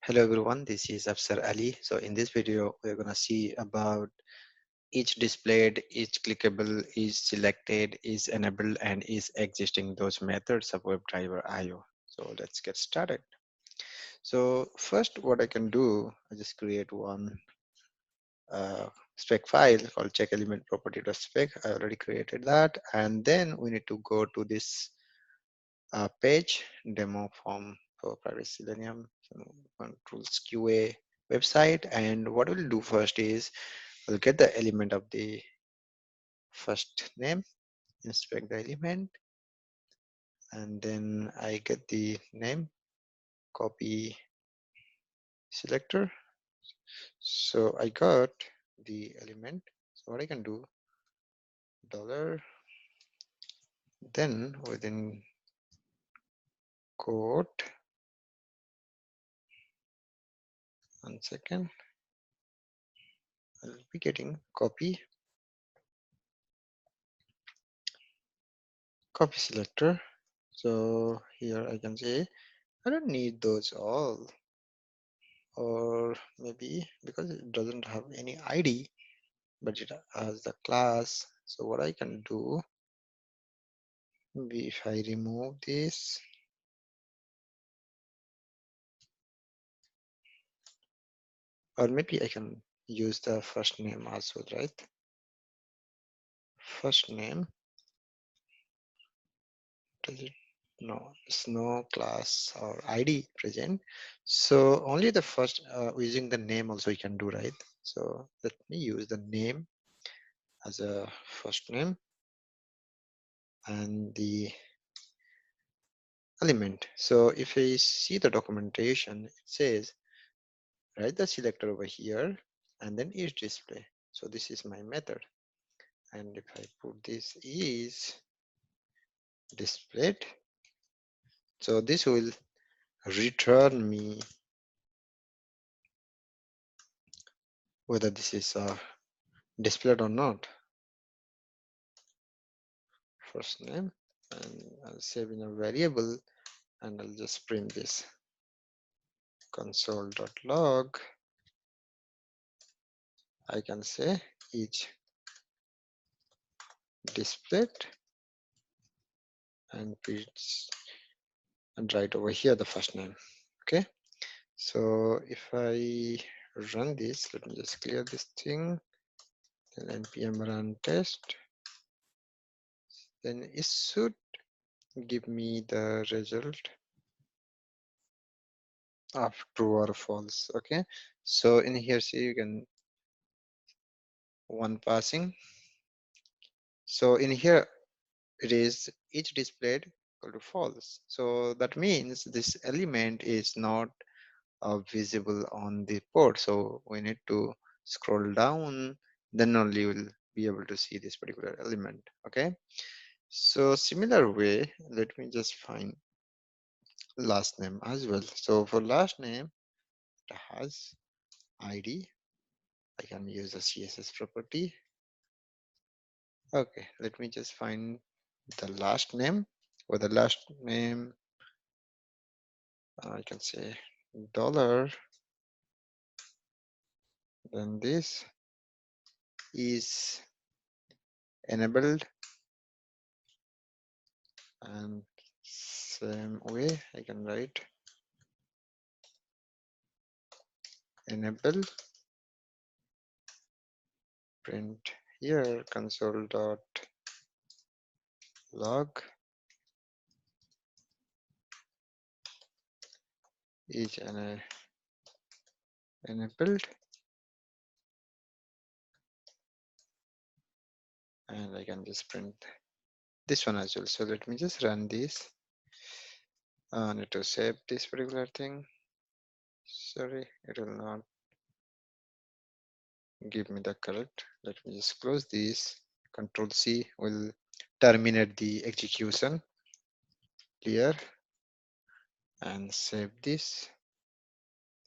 Hello everyone, this is Afsar Ali. So in this video, we're going to see about each displayed, each clickable, is selected, is enabled, and is existing, those methods of webDriverIO. So let's get started. So first, what I can do, I just create one spec file called check element property.spec. I already created that. And then we need to go to this page, demo form for private Selenium, so controls QA website. And what we'll do first is we'll get the element of the first name, inspect the element, and then I get the name, copy selector. So I got the element. So what I can do, dollar, then within quote, 1 second, I'll be getting copy selector. So here I can say I don't need those all, or maybe because it doesn't have any ID, but it has the class. So what I can do, maybe if I remove this, or maybe I can use the first name as well, right? First name, does it? No, it's no class or ID present. So only the first, using the name also you can do, right? So let me use the name as a first name and the element. So if I see the documentation, it says write the selector over here and then is display. So this is my method. And if I put this is displayed, so this will return me whether this is displayed or not. First name, and I'll save in a variable and I'll just print this console.log. I can say each displayed and write over here the first name. Okay, so if I run this, let me just clear this thing, then npm run test, then it should give me the result of true or false. Okay, so in here, see, you can one passing. So in here it is each displayed equal to false. So that means this element is not visible on the port. So we need to scroll down, then only we'll be able to see this particular element. Okay, so similar way, let me just find last name as well. So for last name, it has ID. I can use a CSS property. Okay, let me just find the last name. For the last name, I can say dollar, then this is enabled, and same way I can write enable, print here console.log is enabled, and I can just print this one as well. So let me just run this. I need to save this particular thing. Sorry, it will not give me the correct. Let me just close this. Control C will terminate the execution. Clear and save this.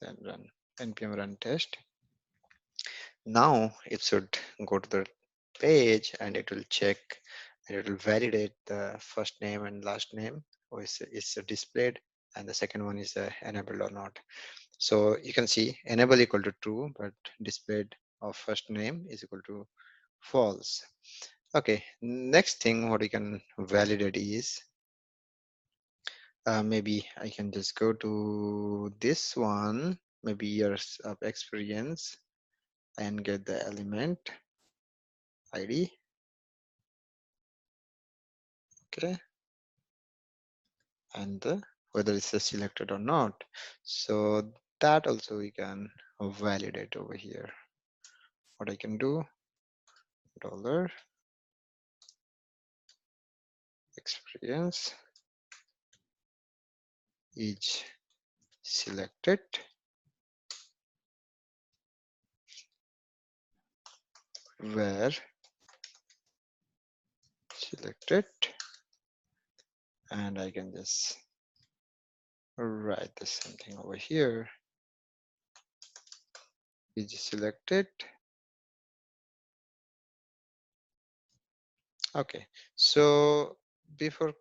Then run npm run test. Now it should go to the page and it will check and it will validate the first name and last name, or is displayed, and the second one is enabled or not. So you can see enable equal to true, but displayed of first name is equal to false. Okay, next thing what we can validate is maybe I can just go to this one, maybe years of experience, and get the element ID. Okay, and whether it's selected or not. So that also we can validate over here. What I can do, dollar experience is selected where selected, and I can just write the same thing over here, is selected. Okay, so before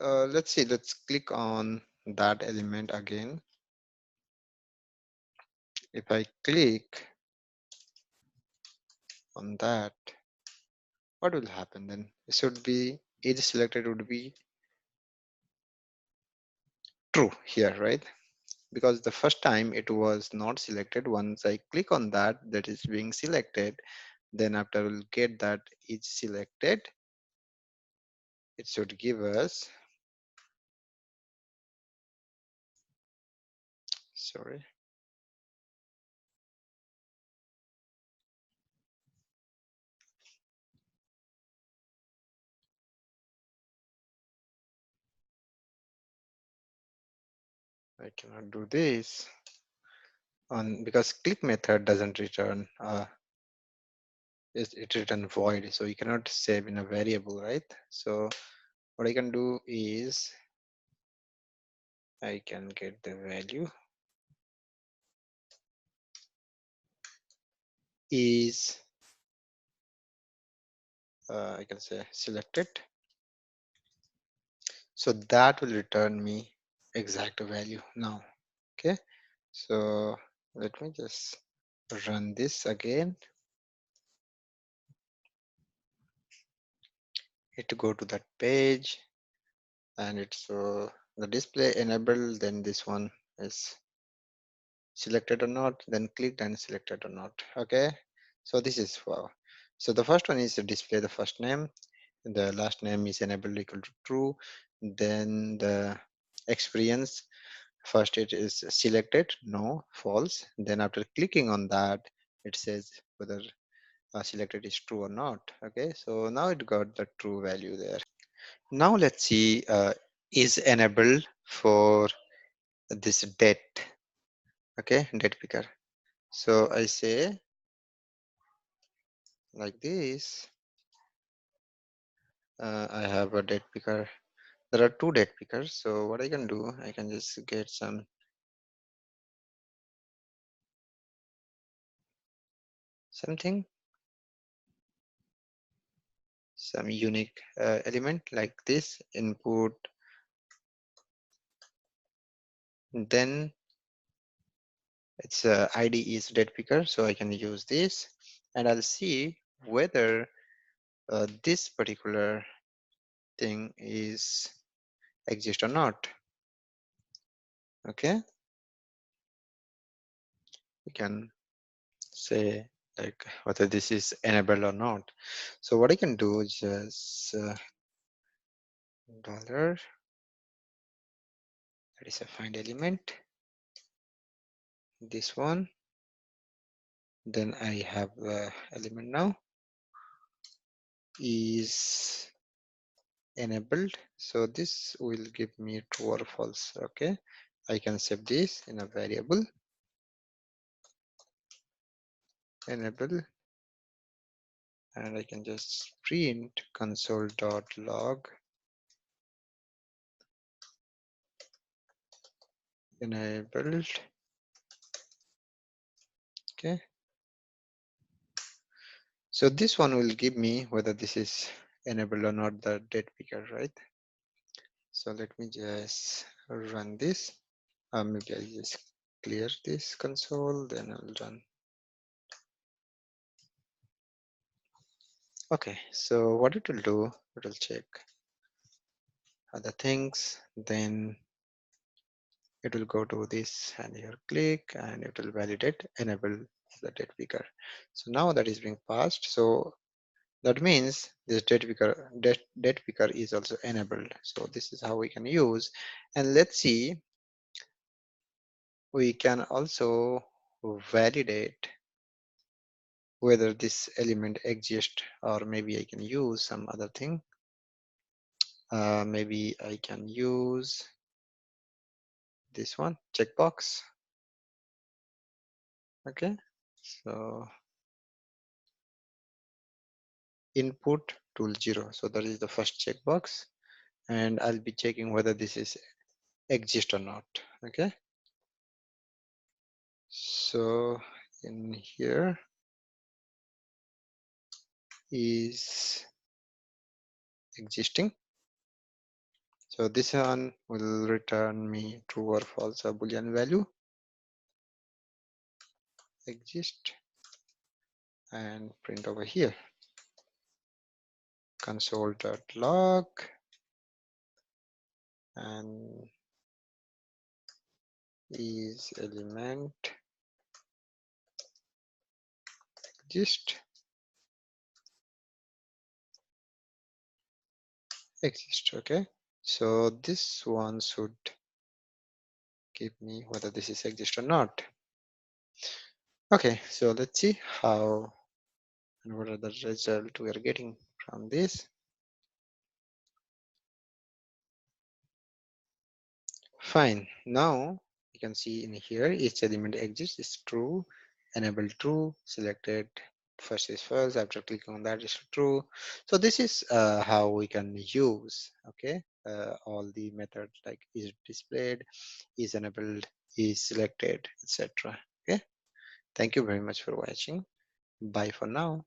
let's see, let's click on that element again. If I click on that, what will happen then? It should be age selected would be true here, right? Because the first time it was not selected. Once I click on that, that is being selected, then after we'll get that is selected, it should give us, sorry, I cannot do this on because click method doesn't return it return void, so you cannot save in a variable, right? So what I can do is I can get the value is I can say selected, so that will return me exact value now. Okay, so let me just run this again. It go to that page and it's the display enabled, then this one is selected or not, then clicked and selected or not. Okay, so this is wow. So the first one is to display the first name, the last name is enabled equal to true, then the experience, first it is selected, no, false, then after clicking on that it says whether selected is true or not. Okay, so now it got the true value there. Now let's see is enabled for this date. Okay, date picker. So I say like this, I have a date picker. There are two date pickers, so what I can do, I can just get some something, some unique element like this input, then its ID is date picker, so I can use this and I'll see whether this particular thing is exist or not. Okay, we can say like whether this is enabled or not. So what I can do is just dollar, that is a find element, this one, then I have element now is enabled, so this will give me true or false. Okay, I can save this in a variable enable, and I can just print console.log enabled. Okay, so this one will give me whether this is enabled or not, the date picker, right? So let me just run this. Maybe I just clear this console, then I'll run. Okay, so what it will do, it will check other things, then it will go to this and here click and it will validate enable the date picker. So now that is being passed. So that means this date picker is also enabled. So this is how we can use. And let's see, we can also validate whether this element exists, or maybe I can use some other thing. Maybe I can use this one, checkbox. Okay, so input tool 0. So that is the first checkbox, and I'll be checking whether this is exist or not. Okay, so in here is existing. So this one will return me true or false, a boolean value exist, and print over here console.log and is element exist exist. Okay, so this one should give me whether this is exist or not. Okay, so let's see how and what are the result we are getting from this. Fine, now you can see in here each element exists is true, enable true, selected first is false, after clicking on that is true. So this is how we can use, okay, all the methods like is displayed, is enabled, is selected, etc. Okay, thank you very much for watching. Bye for now.